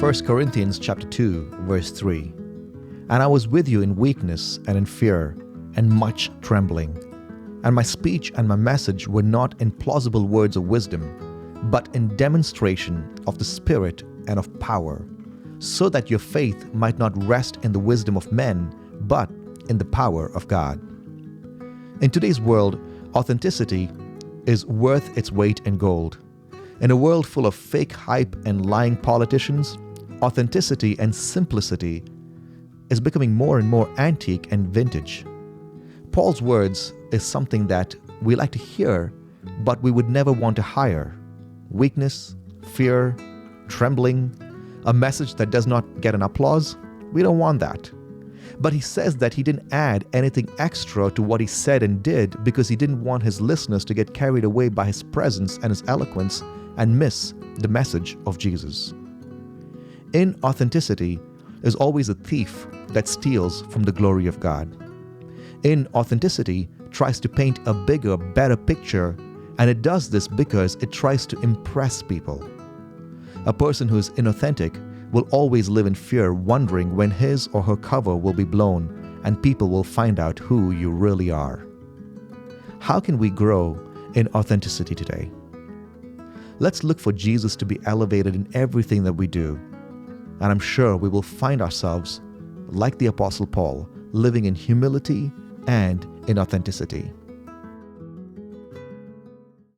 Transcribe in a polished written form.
1 Corinthians chapter 2, verse 3. And I was with you in weakness and in fear and much trembling. And my speech and my message were not in plausible words of wisdom, but in demonstration of the Spirit and of power, so that your faith might not rest in the wisdom of men, but in the power of God. In today's world, authenticity is worth its weight in gold. In a world full of fake hype and lying politicians, authenticity and simplicity is becoming more and more antique and vintage. Paul's words is something that we like to hear, but we would never want to hire. Weakness, fear, trembling, a message that does not get an applause. We don't want that. But he says that he didn't add anything extra to what he said and did because he didn't want his listeners to get carried away by his presence and his eloquence and miss the message of Jesus. Inauthenticity is always a thief that steals from the glory of God. Inauthenticity tries to paint a bigger, better picture, and it does this because it tries to impress people. A person who is inauthentic will always live in fear, wondering when his or her cover will be blown and people will find out who you really are. How can we grow in authenticity today? Let's look for Jesus to be elevated in everything that we do. And I'm sure we will find ourselves, like the Apostle Paul, living in humility and in authenticity.